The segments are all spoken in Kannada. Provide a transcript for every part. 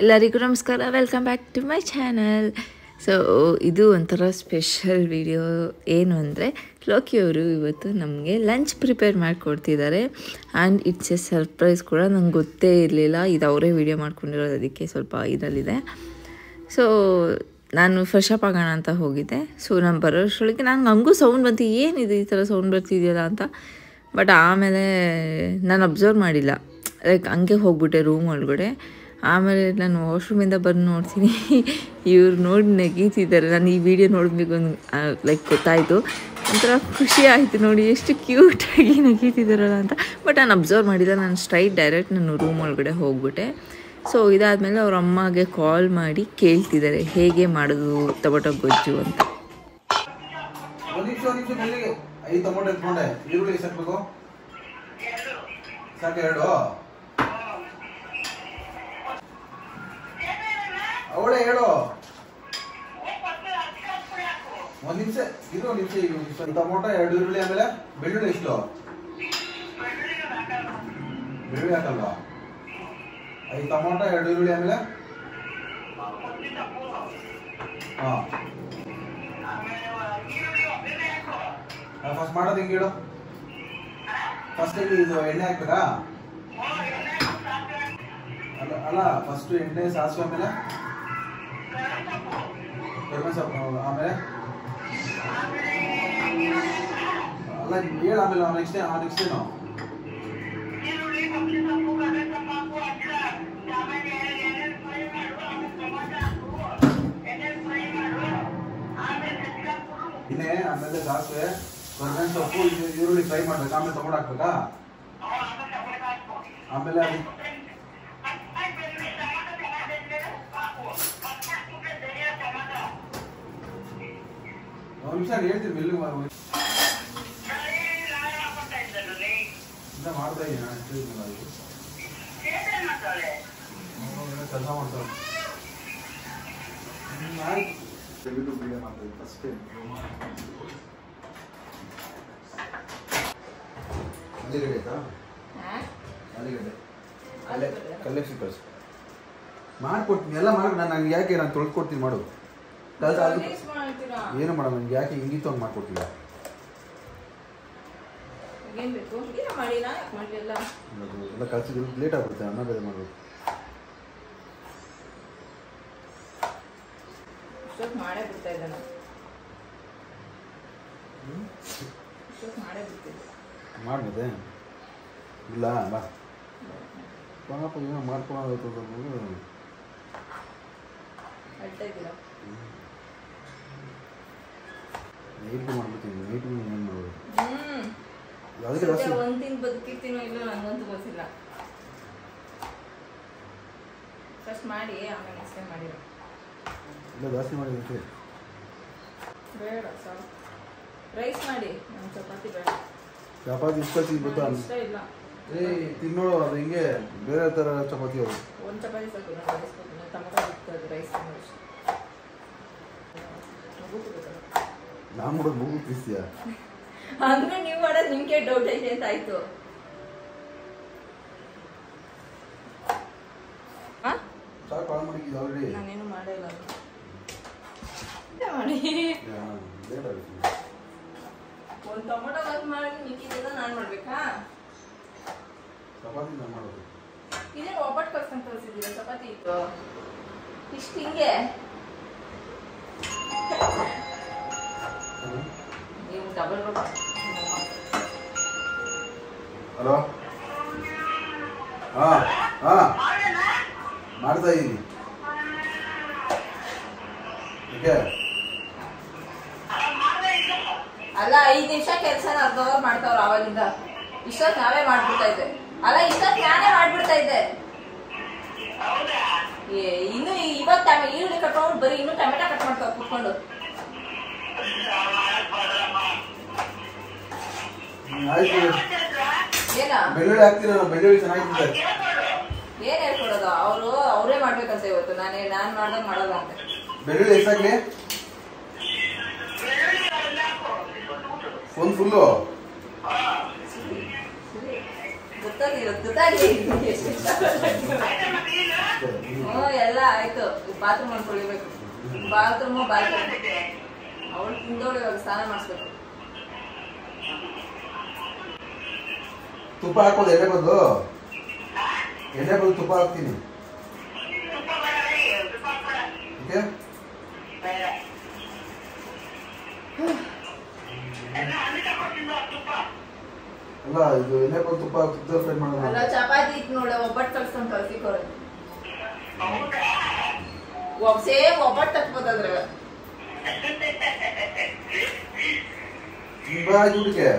ಎಲ್ಲರಿಗೂ ನಮಸ್ಕಾರ, welcome back to my channel. So ಇದು ಒಂಥರ ಸ್ಪೆಷಲ್ ವಿಡಿಯೋ. ಏನು ಅಂದರೆ ಲೋಕಿಯವರು ಇವತ್ತು ನಮಗೆ ಲಂಚ್ ಪ್ರಿಪೇರ್ ಮಾಡಿಕೊಡ್ತಿದ್ದಾರೆ. ಆ್ಯಂಡ್ ಇಟ್ಸ್ ಎ ಸರ್ಪ್ರೈಸ್ ಕೂಡ. ನಂಗೆ ಗೊತ್ತೇ ಇರಲಿಲ್ಲ ಇದು ಅವರೇ ವಿಡಿಯೋ ಮಾಡ್ಕೊಂಡಿರೋದು, ಅದಕ್ಕೆ ಸ್ವಲ್ಪ ಇದರಲ್ಲಿದೆ. ಸೊ ನಾನು ಫ್ರೆಶ್ ಅಪ್ ಆಗೋಣ ಅಂತ ಹೋಗಿದ್ದೆ. ಸೊ ನಾನು ಬರೋಷ್ಟೊಳಗೆ ನಂಗೆ ಹಂಗೂ ಸೌಂಡ್ ಬಂತು, ಏನಿದೆ ಈ ಥರ ಸೌಂಡ್ ಬರ್ತಿದೆಯಲ್ಲ ಅಂತ. ಬಟ್ ಆಮೇಲೆ ನಾನು ಅಬ್ಸರ್ವ್ ಮಾಡಿಲ್ಲ, ಲೈಕ್ ಹಂಗೆ ಹೋಗ್ಬಿಟ್ಟೆ ರೂಮ್ ಒಳಗಡೆ. ಆಮೇಲೆ ನಾನು ವಾಶ್ರೂಮಿಂದ ಬಂದು ನೋಡ್ತೀನಿ, ಇವ್ರು ನೋಡಿ ನೆಗೀತಿದ್ದಾರೆ. ನಾನು ಈ ವಿಡಿಯೋ ನೋಡಬೇಕು ಲೈಕ್ ಗೊತ್ತಾಯಿತು, ಒಂಥರ ಖುಷಿ ಆಯಿತು ನೋಡಿ ಎಷ್ಟು ಕ್ಯೂಟಾಗಿ ನೆಗೀತಿದ್ದಾರಲ್ಲ ಅಂತ. ಬಟ್ ನಾನು ಅಬ್ಸರ್ವ್ ಮಾಡಿಲ್ಲ, ನಾನು ಡೈರೆಕ್ಟ್ ನಾನು ರೂಮ್ ಒಳಗಡೆ ಹೋಗ್ಬಿಟ್ಟೆ. ಸೊ ಇದಾದಮೇಲೆ ಅವ್ರ ಅಮ್ಮಗೆ ಕಾಲ್ ಮಾಡಿ ಕೇಳ್ತಿದ್ದಾರೆ ಹೇಗೆ ಮಾಡೋದು ಟೊಮೊಟೊ ಗೊಜ್ಜು ಅಂತ. ಅವಳೇ ಹೇಳು, ಒಂದ್ ನಿಮಿಷ ಟೊಮೊಟೊ 2 ಈರುಳ್ಳಿ, ಆಮೇಲೆ ಬೆಳ್ಳುಳ್ಳಿ ಎಷ್ಟು? ಬೆಳ್ಳುಳ್ಳಿ ಹಾಕಲ್ವಾ? 5 ಟೊಮೊಟೊ 2 ಈರುಳ್ಳಿ, ಆಮೇಲೆ ಫಸ್ಟ್ ಮಾಡೋದು ಹಿಂಗೆ ಹೇಳು. ಫಸ್ಟ್ ಇದು ಎಣ್ಣೆ ಹಾಕ್ಬೇಕಾ? ಅಲ್ಲ ಫಸ್ಟ್ ಎಣ್ಣೆ, ಸಾಸಿವೆ, ಆಮೇಲೆ ಕರಿಬೇವು ಸೊಪ್ಪು, ಆಮೇಲೆ ಅಲ್ಲ ಹೇಳು. ಆಮೇಲೆ ನೆಕ್ಸ್ಟ್ ಏನು? ಇನ್ನೇ ಆಮೇಲೆ ಸಾಸಿವೆ, ಕರಿಬೇವು ಸೊಪ್ಪು, ಈರುಳ್ಳಿ ಫ್ರೈ ಮಾಡ್ಬೇಕು. ಆಮೇಲೆ ಟೊಮೊಟೊ ಹಾಕ್ಬೇಕಾ? ಆಮೇಲೆ ನಿಮಿಷ ಹೇಳ್ತೀನಿ, ಬಿಲ್ಲು ಮಾಡ್ತಾ ಇದ್ದೀನಿ. ಕೆಲಸ ಮಾಡ್ತಾರೆ ಫಸ್ಟ್ ಆಲೂಗಡ್ಡೆ ಆಯ್ತಾ? ಆಲೂಗಡ್ಡೆ ಕಲ್ಲೆಕ್ಸಿ ಕಳಿಸಿ ಮಾಡ್ಕೊಡ್ತೀನಿ, ಎಲ್ಲ ಮಾಡಿ. ನಾನು ಯಾಕೆ ನಾನು ತೊಳ್ಕೊಡ್ತೀನಿ, ಮಾಡು. ಏನು ಮಾಡೋಣ, ನನಗೆ ಯಾಕೆ ಹಿಂಗಿತ್ತು ಹಂಗೆ ಮಾಡ್ಕೊಡ್ತೀವಿ. ಎಲ್ಲ ಕಳ್ಸಿದ್ರು ಲೇಟ್ ಆಗ್ಬಿಡುತ್ತೆ, ಅನ್ನ ಬೇರೆ ಮಾಡಬೇಕು. ಮಾಡ್ಬೋದೆ? ಇಲ್ಲ ಬಾ ಪಾಪ ಏನೋ ಮಾಡ್ಕೊಳ್ಳೋದು. ನೈಟ್ ಮಾಡ್ಬಿಡ್ತೀನಿ, ನೈಟ್ ಏನು ಮಾಡೋದು? ಯಾವುದಕ್ಕೆ ಜಾಸ್ತಿ ಒಂದಿನ ಬದುಕಿರ್ತೀನೋ ಇಲ್ಲ ನನಗಂತೂ ಗೊತ್ತಿಲ್ಲ. ಫಸ್ಟ್ ಮಾಡಿ ಆಮೇಲೆ ನೆಕ್ಸ್ಟ್ ಟೈಮ್ ಮಾಡಿರೋ ಇಲ್ಲ, ಜಾಸ್ತಿ ಮಾಡಿದಕ್ಕೆ ಬೇಡ. ಸಾಕು, ರೈಸ್ ಮಾಡಿ. ನಾನು ಚಪಾತಿ ಬೇಡ. ಚಪಾತಿ ಇಷ್ಟ ಗೊತ್ತಾ? ಇಷ್ಟ ಇಲ್ಲ. ತಿನ್ನೋಳು ಅದು ಹಿಂಗೆ ಬೇರೆ ಥರ ಚಪಾತಿ. ಅವರು ಒಂದು ಚಪಾತಿ ಸಾಕು, ನಾನು ರೈಸ್ ಕೊಡ್ತೀನಿ. ಟೊಮೊಟೊ ಇರ್ತದೆ, ರೈಸ್ ತಿನ್ನೋಷ್ಟು. ನಾನು ಮಾಡೋದು ಮೂಗು ತಿಸ್ತೀಯಾ? ಅಂದ್ರೆ ನೀವು ಮಾಡೋದು ನಿಮ್ಗೆ ಡೌಟ್ ಐತೆ ಅಂತ ಆಯ್ತು. ಸಾಕು, ಕಾಲ್ ಮಾಡಿ ಆಲ್ರೆಡಿ. ನಾನೇನು ಮಾಡಿಲ್ಲ ಮಾಡಿ. ಒಂದು ಟೊಮೊಟೊ ಕಟ್ ಮಾಡಿ ಮಿಕ್ಕಿದ್ದೆಲ್ಲ ನಾನು ಮಾಡ್ಬೇಕಾ? ಚಪಾತಿ ನಾನು ಮಾಡೋದು. ಇದೇ ಒಬ್ಬಟ್ಟು ಕಲ್ಸ್ಕೊಂಡು ಕಳಿಸಿದ್ದೀರ? ಚಪಾತಿ ಇತ್ತು ಇಷ್ಟು ಹಿಂಗೆ. ನೀವು ಡಬಲ್ ರೋಡ್. ಹಲೋ, ಹಾಂ ಹಾಂ ಮಾಡ್ತಾ ಇದ್ದೀನಿ. ಓಕೆ, ಅಲ್ಲ 5 ನಿಮಿಷ ಕೆಲಸನ ಅರ್ಧವರ್ ಮಾಡ್ತಾವ್ರು ಆವಾಗಿಂದ. ಇಷ್ಟೊತ್ತು ನಾವೇ ಮಾಡ್ಬಿಡ್ತಾ ಇದ್ದೆ. ಅಲ್ಲ ಇಷ್ಟೊತ್ತು ನಾನೇ ಮಾಡ್ಬಿಡ್ತಾ ಇದ್ದೆ. ಇನ್ನು ಇವತ್ತು ಈರುಳ್ಳಿ ಕಟ್ಕೊಂಡು ಬರೀ ಇನ್ನು ಟೊಮೆಟೊ ಕಟ್ ಮಾಡ್ತಾವ ಕುತ್ಕೊಂಡು. ಏನ ಬೆಳ್ಳುಳ್ಳಿ ಹಾಕ್ತೀರ? ಬೆಳ್ಳುಳ್ಳಿ ಚೆನ್ನಾಗಿರ್ತದೆ. ಏನ್ ಹೇಳ್ಕೊಡೋದು? ಅವರೇ ಮಾಡ್ಬೇಕಂತ ಇವತ್ತು. ನಾನ್ ಮಾಡ್ದಂಗ್ ಮಾಡೋದು ಅಂತ. ಬೆಳ್ಳುಳ್ಳಿ ಎಷ್ಟಾಗ್ಲಿ? ಒಂದು ಫುಲ್ಲು. ಎಲ್ಲ ಆಯ್ತು. ಬಾತ್ರೂಮ್ ಮಾಡ್ಕೊಳ್ಬೇಕು. ಬಾತ್ರೂಮು ಬಾತ್ರೂಮ್ ಅವಳು ತಿಂದೋಳು ಇವಾಗ ಸ್ನಾನ ಮಾಡಿಸ್ಬೇಕು. ತುಪ್ಪ ಹಾಕೋದು ಎಣ್ಣೆ ಬಂದು ತುಪ್ಪ ಹಾಕ್ತೀನಿ. ಅಲ್ಲ ಇದು ಎಣ್ಣೆ ಬಂದು ತುಪ್ಪ ಫ್ರೈ ಮಾಡೋದು. ಅಲ್ಲ ಚಪಾತಿ ಇತ್ತು ನೋಡ, ಒಬ್ಬಟ್ಟು ಕಲ್ಸ್ಕೊಂಡು ಕಲ್ಸಿಕೊಡು. ಸೇಮ್ ಒಬ್ಬಟ್ಟು ತಕ್ಬೋದಾದ್ರೆ ಬಾ ಊಟಕ್ಕೆ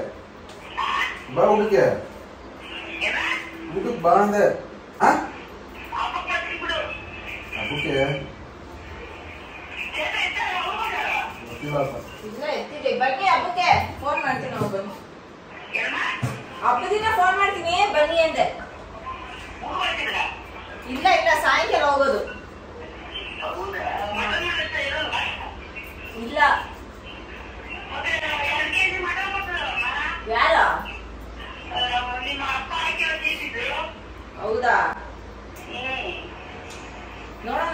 ಬಾ ಊಟಕ್ಕೆ ಊಟಕ್ಕೆ ಬಾ ಅಂದೆ. ಹಬ್ಬಕ್ಕೆ ಇಲ್ಲ ಎತ್ತಿದೆ ಬನ್ನಿ. ಹಬ್ಬಕ್ಕೆ ಫೋನ್ ಮಾಡ್ತೀನಿ. ನಾವು ಬನ್ನಿ ಹಬ್ಬದಿನ ಫೋನ್ ಮಾಡ್ತೀನಿ ಬನ್ನಿ ಅಂದೆ. ಇಲ್ಲ ಇಲ್ಲ ಸಾಯಂಕಾಲ ಹೋಗೋದು. ಇಲ್ಲ ಯಾರ ಹೌದಾ ನೋಡೋಣ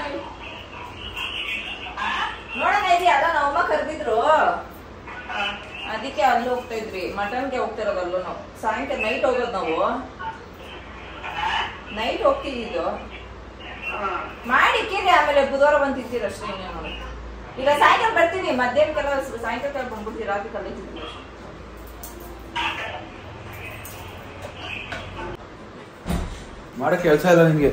ನೋಡೋಣ ಇರಿ. ಅಲ್ಲ ನಾವಮ್ಮ ಕರೆದಿದ್ರು, ಅದಕ್ಕೆ ಅಲ್ಲಿ ಹೋಗ್ತಾ ಇದ್ವಿ. ಮಟನ್ಗೆ ಹೋಗ್ತಾ ಇರೋದಲ್ಲೂ ನಾವು. ಸಾಯಂಕಾಲ ನೈಟ್ ಹೋಗೋದು. ನಾವು ನೈಟ್ ಹೋಗ್ತಿದ್ದು ಮಾಡಿ ಕೇಳಿ. ಆಮೇಲೆ ಬುಧವಾರ ಬಂದು ತಿಂತೀರ ಅಷ್ಟೇ. ಇನ್ನೇನು ಈಗ ಸಾಯಂಕಾಲ ಬರ್ತೀನಿ. ಮಧ್ಯಾಹ್ನಕ್ಕೆಲ್ಲ ಸಾಯಂಕಾಲ ಬಂದ್ಬಿಡ್ತೀವಿ. ರಾತ್ರಿ ಕಲ್ಲೇ ತಿಂತೀವಿ. ಮಾಡೋ ಕೆಲಸ ಇಲ್ಲ ನಿಮಗೆ.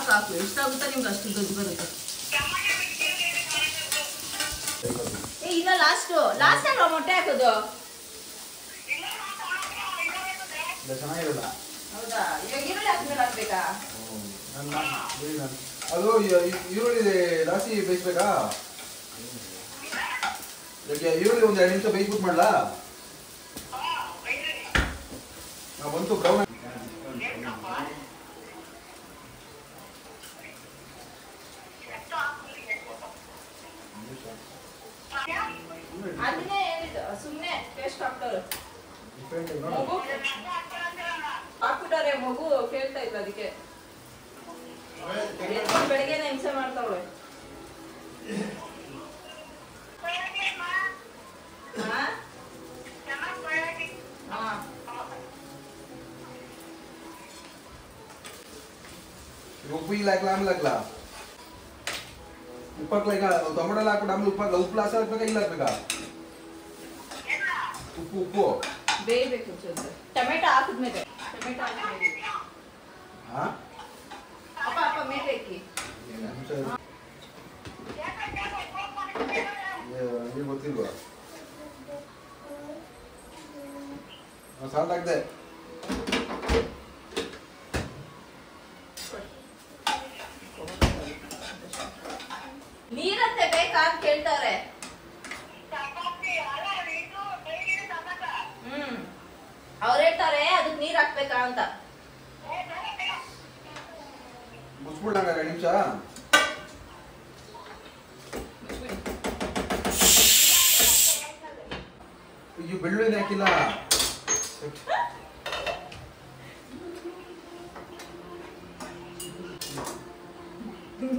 ಹಾಕು ಎಷ್ಟಾಗುತ್ತಾ ನಿಮ್ಗೆ ಅಷ್ಟು ದುಡ್ಡು ಬರುತ್ತೆ. ಇಲ್ಲ ಲಾಸ್ಟ್ ಟೈಮ್ ಮೊಟ್ಟೆ ಹಾಕೋದು ಚೆನ್ನಾಗಿರಲ್ಲ. ಹೌದಾ? ಇವಾಗ ಈರುಳ್ಳಿ ಹಾಕಿದ್ರೆ ಹಾಕ್ಬೇಕಾ? ಅದು ಈರುಳ್ಳಿ ಜಾಸ್ತಿ ಬೇಯಿಸ್ಬೇಕಾ? ಈರುಳ್ಳಿ ಒಂದು 2 ನಿಮಿಷ ಬೇಯಿಸ್ಬಿಟ್ಟು ಮಾಡ್ಲಾ? ಬಂತು ಬ್ರೌನ್. ಅದನ್ನೇ ಹೇಳಿದ್ದು, ಸುಮ್ಮನೆ ಟೇಸ್ಟ್ ಹಾಕ್ತಾರೆ. ಹಾಕ್ಬಿಟ್ಟಾರೆ. ಮಗು ಕೇಳ್ತಾ ಇತ್ತು ಅದಕ್ಕೆ. ಬೆಳಿಗ್ಗೆ ಹಿಂಸೆ ಮಾಡ್ತಾವಳೆ. ಉಪ್ಪು ಇಲ್ಲ ಹಾಕ್ಲಾ ಆಮೇಲೆ ಹಾಕ್ಲಾ? ಉಪ್ಪು ಹಾಕ್ಲಾ? ಈಗ ಟೊಮೊಟೊ ಹಾಕ್ಬಿಟ್ಟು ಆಮೇಲೆ ಉಪ್ಪು ಹಾಕ್ಲಾ? ಉಪ್ಪು ಲಾಸ್ಟ್ ಹಾಕ್ಬೇಕಾ ಇಲ್ಲ ಹಾಕ್ಬೇಕಾ? ಉಪ್ಪು ಬೇಯಬೇಕು. ಟೊಮೆಟೊ ಹಾಕಿದ್ಮೇಲೆ ಟೊಮೆಟೊ ಹಾಕಿ ಅಪ್ಪ ಮೇಲೆ ಹಾಕಿ. ಗೊತ್ತಿಲ್ವಾ? ಸಾಲ್ಟ್ ಹಾಕ್ದೆ. ನೀರಂತೆ ಬೇಕಾ ಅಂತ ಕೇಳ್ತಾರೆ. ಅವ್ರು ಹೇಳ್ತಾರೆ ಅದಕ್ಕೆ ನೀರ್ ಹಾಕ್ಬೇಕಾ ಅಂತ. ಮುಚ್ಬಿಡೋಣ 2 ನಿಮಿಷ. ಅಯ್ಯೋ ಬೆಳ್ಳುಳ್ಳಿ ಹಾಕಿಲ್ಲ.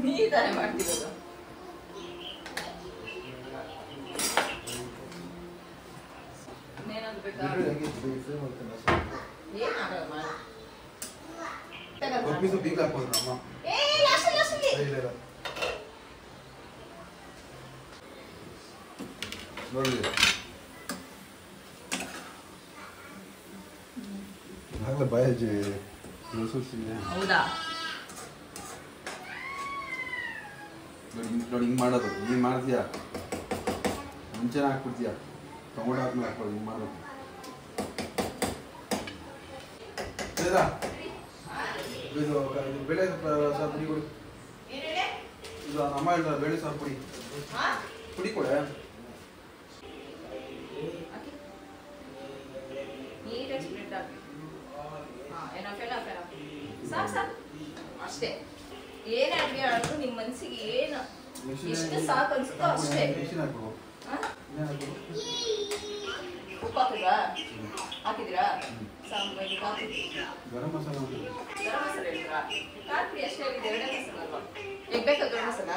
ನೀ ತಾನೇ ಮಾಡ್ತಿರೋದು. 봐야지. ಹೌದಾ? ನೋಡಿ ಹಿಂಗ್ ಮಾಡೋದು. ನೀನ್ ಮಾಡ್ತೀಯಾ? ಮುಂಚೆನೇ ಹಾಕ್ಬಿಡ್ತೀಯಾ? ಟೊಮೊಟೊ ಹಾಕ್ಮೇಲೆ ಹಾಕ್ಬೋದು. ಹಿಂಗ್ ಮಾಡೋದು. ಇದು ಬೇಳೆ ಸಾರು ಪುಡಿ ಕೊಡಿ. ಇದು ಅಮ್ಮ ಹೇಳ್ತಾರೆ ಬೇಳೆ ಸಾರು ಪುಡಿ ಪುಡಿ ಕೊಡೆ. ಸಾಕು ಅಷ್ಟೇ. ಏನ್ ಅಡ್ಗೆ ಆದ್ರೂ ನಿಮ್ ಮನ್ಸಿಗೆ ಏನು ಎಷ್ಟು ಸಾಕು ಅನ್ಸುತ್ತೋ ಅಷ್ಟೇ. ಉಪ್ಪು ಹಾಕಿದ್ರಾ ಸಾಂಬಾರ್ ಗರಂ ಮಸಾಲ ಹೇಳಿದ್ರಾ? ಖಾರ ಅಷ್ಟೇ ಹೇಳಿದೆ, 2 ಮಸಾಲ ಅಲ್ವಾ? ಈಗ ಬೇಕಾ ಗರಂ ಮಸಾಲ?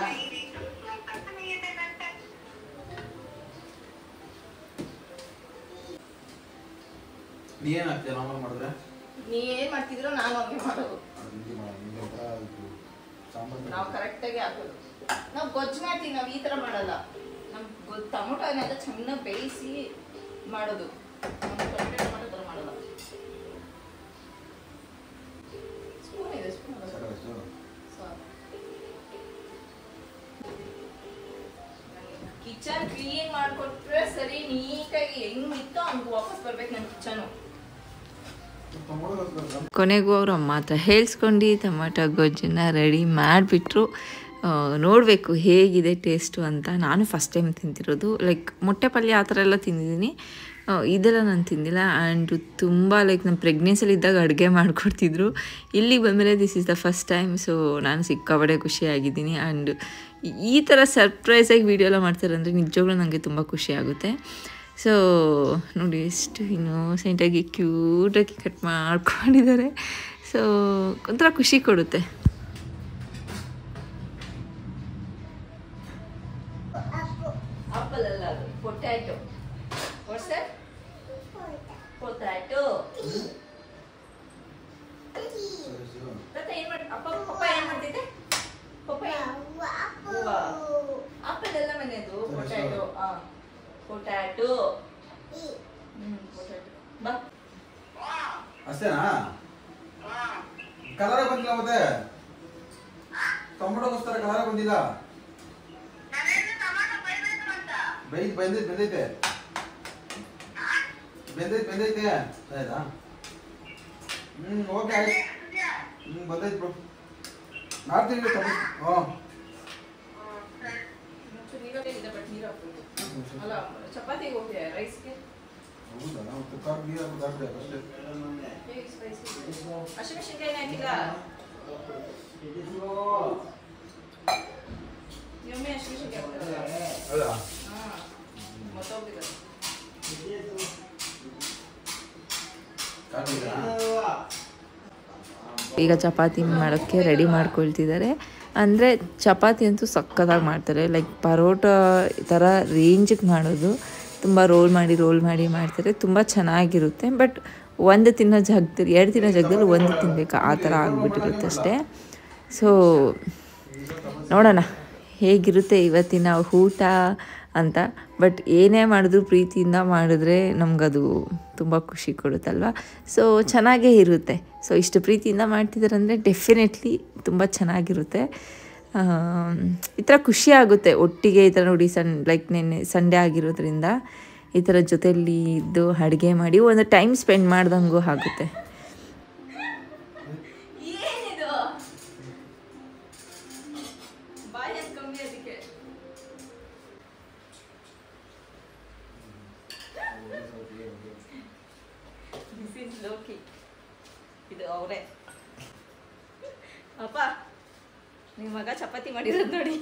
ನೀ ಏನ್ ಹಾಕ್ತೀಯ ನಾರ್ಮಲ್ ಮಾಡಿದ್ರೆ? ನೀ ಏನ್ ಮಾಡ್ತಿದ್ರೋ ನಾನು ಹಂಗೆ ಮಾಡೋದು. ನಾವು ಕರೆಕ್ಟಾಗಿ ಹಾಕೋದು. ನಾವು ಗೊಜ್ಜು ಮಾಡ್ತೀವಿ, ನಾವು ಈ ತರ ಮಾಡಲ್ಲ. ನಮ್ ಟೊಮೊಟೊನೆಲ್ಲ ಚೆನ್ನಾಗಿ ಬೇಯಿಸಿ ಮಾಡೋದು. ಟೊಮೊಟೊ ತರ ಮಾಡಲ್ಲ. ಸ್ಪೂನ್ ಇದೆ, ಸ್ಪೂನ್ ಕಿಚನ್ ಕ್ಲೀನ್ ಮಾಡ್ಕೊಟ್ರೆ ಸರಿ, ನೀಟಾಗಿ ಹೆಂಗಿತ್ತೋ ಹಂಗೆ ವಾಪಸ್ ಬರ್ಬೇಕು ನನ್ನ ಕಿಚನು. ಕೊನೆಗೂ ಅವರು ಅಮ್ಮ ಹತ್ರ ಹೇಳ್ಸ್ಕೊಂಡು ಟೊಮೆಟೊ ಗೊಜ್ಜನ್ನ ರೆಡಿ ಮಾಡಿಬಿಟ್ರು. ನೋಡಬೇಕು ಹೇಗಿದೆ ಟೇಸ್ಟು ಅಂತ. ನಾನು ಫಸ್ಟ್ ಟೈಮ್ ತಿಂತಿರೋದು. ಲೈಕ್ ಮೊಟ್ಟೆ ಪಲ್ಯ ಆ ಥರ ಎಲ್ಲ ತಿಂದಿದ್ದೀನಿ, ಇದೆಲ್ಲ ನಾನು ತಿಂದಿಲ್ಲ. ಆ್ಯಂಡ್ ತುಂಬ ಲೈಕ್ ನಮ್ಮ ಪ್ರೆಗ್ನೆನ್ಸಿಯಲ್ಲಿ ಇದ್ದಾಗ ಅಡುಗೆ ಮಾಡಿಕೊಡ್ತಿದ್ರು. ಇಲ್ಲಿಗೆ ಬಂದಮೇಲೆ this is the first time. So ನಾನು ಸಿಕ್ಕಾಪಟ್ಟೆ ಖುಷಿಯಾಗಿದ್ದೀನಿ. ಆ್ಯಂಡ್ ಈ ಥರ ಸರ್ಪ್ರೈಸಾಗಿ ವೀಡಿಯೋ ಎಲ್ಲ ಮಾಡ್ತಾರೆ ಅಂದರೆ ನಿಜವಾಗ್ಲೂ ನನಗೆ ತುಂಬ ಖುಷಿಯಾಗುತ್ತೆ. ಸೊ ನೋಡಿ ಎಷ್ಟು ಇನ್ನೋಸೆಂಟಾಗಿ ಕ್ಯೂಟಾಗಿ ಕಟ್ ಮಾಡ್ಕೊಂಡಿದ್ದಾರೆ. ಸೊ ಒಂಥರ ಖುಷಿ ಕೊಡುತ್ತೆ. ಆಪಲ್ ಅಲ್ಲ ಅದು, ಪೊಟ್ಯಾಟೊ. ಪೊಟ್ಯಾಟೊ ಮತ್ತೆ ಏನು ಮಾಡಿ ಅಪ್ಪ ಪಪ್ಪ ಏನು ಮಾಡ್ತಿದ್ದೆ? ಪಪ್ಪ ಆಪಲ್ ಎಲ್ಲ ಮನೆಯದು. ಪೊಟ್ಯಾಟೊ ಪೊಟ್ಯಾಟೊ ಪೊಟ್ಯಾಟೊ ಬಾ. ಅಷ್ಟೇನಾ? ಕಲರ್ ಬಂದಿಲ್ಲ ಮತ್ತೆ? ಟೊಮೊಟೊಗೋಸ್ಕರ ಕಲರ್ ಬಂದಿಲ್ಲ. ಬೆಂದೈತೆ ಆಯ್ತಾ? ಓಕೆ ಆಯ್ತು. ಬಂದೈತೆ ಬ್ರೋ. ಮಾಡ್ತೀನಿ ಟೊಮೊಟೊ. ಅಲ್ಲ ಚಪಾತಿಗೆ ಓಕೆ, ರೈಸ್ಗೆ ಹೌದಾ? ಮತ್ತೆ ಕಾರ್ ನೀರು ಹಾಕ್ಬಿಟ್ಟು ಅಷ್ಟೇ. ಹಸಿಮೆಣಸಿನ್ಕಾಯಿ ಹಾಕಿಲ್ಲ? ಒಮ್ಮೆ ಹಸಿಮೆಣಸಿನ್ಕಾಯಿ ಹೌದಾ? ಹಾಂ ಮತ್ತೊಬ್ಬಿಲ್ಲ. ಈಗ ಚಪಾತಿ ಮಾಡೋಕ್ಕೆ ರೆಡಿ ಮಾಡ್ಕೊಳ್ತಿದ್ದಾರೆ. ಅಂದರೆ ಚಪಾತಿ ಅಂತೂ ಸಕ್ಕತ್ತಾಗಿ ಮಾಡ್ತಾರೆ. ಲೈಕ್ ಪರೋಟ ಥರ ರೇಂಜಿಗೆ ಮಾಡೋದು. ತುಂಬ ರೋಲ್ ಮಾಡಿ ಮಾಡ್ತಾರೆ. ತುಂಬ ಚೆನ್ನಾಗಿರುತ್ತೆ. ಬಟ್ ಒಂದು ತಿನ್ನೋ ಜಾಗದಲ್ಲಿ 2 ತಿನ್ನೋ ಜಾಗದಲ್ಲಿ 1 ತಿನ್ನಬೇಕು, ಆ ಥರ ಆಗಿಬಿಟ್ಟಿರುತ್ತೆ ಅಷ್ಟೇ. ಸೊ ನೋಡೋಣ ಹೇಗಿರುತ್ತೆ ಇವತ್ತಿನ ಊಟ ಅಂತ. ಬಟ್ ಏನೇ ಮಾಡಿದ್ರು ಪ್ರೀತಿಯಿಂದ ಮಾಡಿದ್ರೆ ನಮಗದು ತುಂಬ ಖುಷಿ ಕೊಡುತ್ತಲ್ವ. ಸೊ ಚೆನ್ನಾಗೇ ಇರುತ್ತೆ. ಸೊ ಇಷ್ಟು ಪ್ರೀತಿಯಿಂದ ಮಾಡ್ತಿದ್ದಾರೆ ಅಂದರೆ ಡೆಫಿನೆಟ್ಲಿ ತುಂಬ ಚೆನ್ನಾಗಿರುತ್ತೆ. ಈ ಥರ ಖುಷಿ ಆಗುತ್ತೆ ಒಟ್ಟಿಗೆ ಈ ಥರ ನೋಡಿ. ಲೈಕ್ ನೆನ್ನೆ ಸಂಡೇ ಆಗಿರೋದ್ರಿಂದ ಈ ಥರ ಜೊತೆಯಲ್ಲಿ ಇದ್ದು ಅಡುಗೆ ಮಾಡಿ ಒಂದು ಟೈಮ್ ಸ್ಪೆಂಡ್ ಮಾಡ್ದಂಗೂ ಆಗುತ್ತೆ. ಇದು ಅವರೇ ಅಪ್ಪ, ನಿಮ್ಮ ಮಗ ಚಪಾತಿ ಮಾಡಿರೋದು ನೋಡಿ.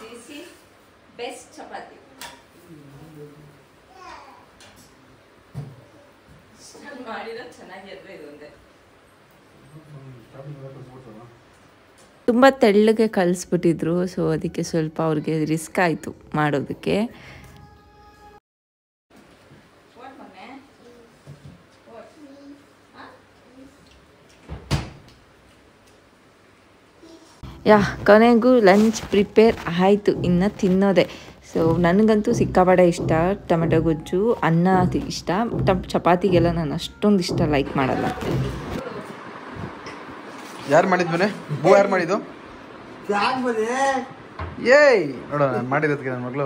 This is best chapati. ಮಾಡಿರೋದು ಚೆನ್ನಾಗಿದ್ರೆ ಇದು ಒಂದೇ. ತುಂಬ ತೆಳ್ಳಗೆ ಕಲಿಸ್ಬಿಟ್ಟಿದ್ರು. ಸೊ ಅದಕ್ಕೆ ಸ್ವಲ್ಪ ಅವ್ರಿಗೆ ರಿಸ್ಕ್ ಆಯಿತು ಮಾಡೋದಕ್ಕೆ. ಕೊನೆಗೂ ಲಂಚ್ ಪ್ರಿಪೇರ್ ಆಯಿತು, ಇನ್ನು ತಿನ್ನೋದೆ. ಸೊ ನನಗಂತೂ ಸಿಕ್ಕಾಪಟ್ಟೆ ಇಷ್ಟ ಟೊಮೆಟೊ ಗೊಜ್ಜು. ಅನ್ನ ಇಷ್ಟ, ಚಪಾತಿಗೆಲ್ಲ ನಾನು ಅಷ್ಟೊಂದು ಇಷ್ಟ ಲೈಕ್ ಮಾಡಲ್ಲ. ಯಾರು ಮಾಡಿದ್ ಮನೆ? ಬೂ ಯಾರು ಮಾಡಿದ್ದು? ಏಯ್ ನೋಡೋಣ ನಾನು ಮಾಡಿರೋದಕ್ಕೆ ನನ್ನ ಮಗಳು.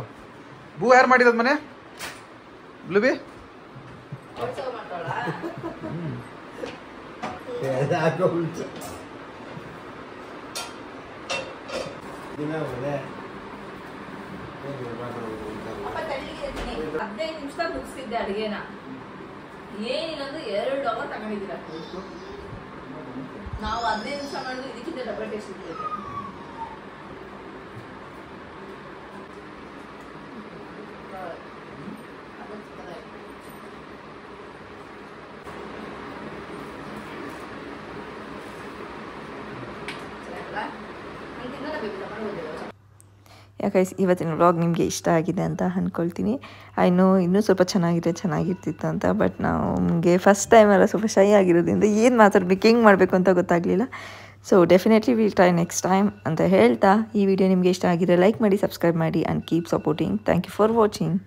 ಬೂ ಯಾರು ಮಾಡಿರೋದು ಮನೆ? ಬ್ಲೂಬಿ ದಿನ 15 ನಿಮಿಷದಾಗ ಮುಗಿಸ್ತಿದ್ದೆ ಅಡುಗೆನ. ಏನಿಲ್ಲಂದ್ರೆ 2 ಅವರ್ ತಗೊಂಡಿದ್ದೀರ. ನಾವು 15 ನಿಮಿಷ ಮಾಡಿದ್ರು ಇದಕ್ಕಿಂತ ಡಬಲ್ ಟೇಸ್ಟ್ ಇರ್ತೈತೆ. ಯಾಕೆ ಇವತ್ತಿನ ವ್ಲಾಗ್ ನಿಮಗೆ ಇಷ್ಟ ಆಗಿದೆ ಅಂತ ಅಂದ್ಕೊಳ್ತೀನಿ. ಇನ್ನೂ ಸ್ವಲ್ಪ ಚೆನ್ನಾಗಿರ್ತಿತ್ತು ಅಂತ. ಬಟ್ ನಮಗೆ ಫಸ್ಟ್ ಟೈಮ್ ಎಲ್ಲ ಸ್ವಲ್ಪ ಶೈ ಆಗಿರೋದ್ರಿಂದ ಏನು ಮಾತಾಡಬೇಕು ಹೆಂಗೆ ಮಾಡಬೇಕು ಅಂತ ಗೊತ್ತಾಗಲಿಲ್ಲ. So definitely will try next time ಅಂತ ಹೇಳ್ತಾ, ಈ ವಿಡಿಯೋ ನಿಮಗೆ ಇಷ್ಟ ಆಗಿದ್ರೆ ಲೈಕ್ ಮಾಡಿ, ಸಬ್ಸ್ಕ್ರೈಬ್ ಮಾಡಿ and keep supporting. Thank you for watching.